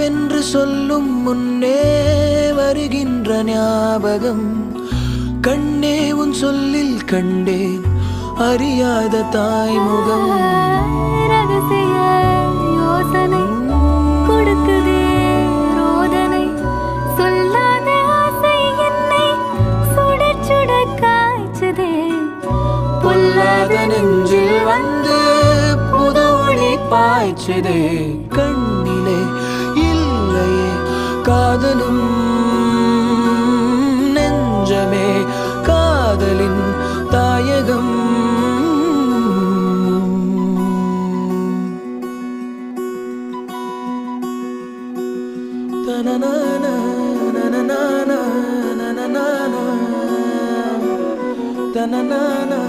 நினைவென்று சொல்லும் முன்னே வருகின்ற ஞாபகம். கண்ணே உன் சொல்லில் கண்டேன் அறியாத தாய்முகம். ரகசிய யோசனை கொடுக்குதே ரோதனை. சொல்லாத ஆசை என்னை சுட சுட காய்ச்சதே. பொல்லாத நெஞ்சில் வந்து புது ஒளி பாய்ச்சதே. கண்ணிலே இல்லையே காதலும் நெஞ்சமே காதலின் தாயகம். தனனானா தனனானா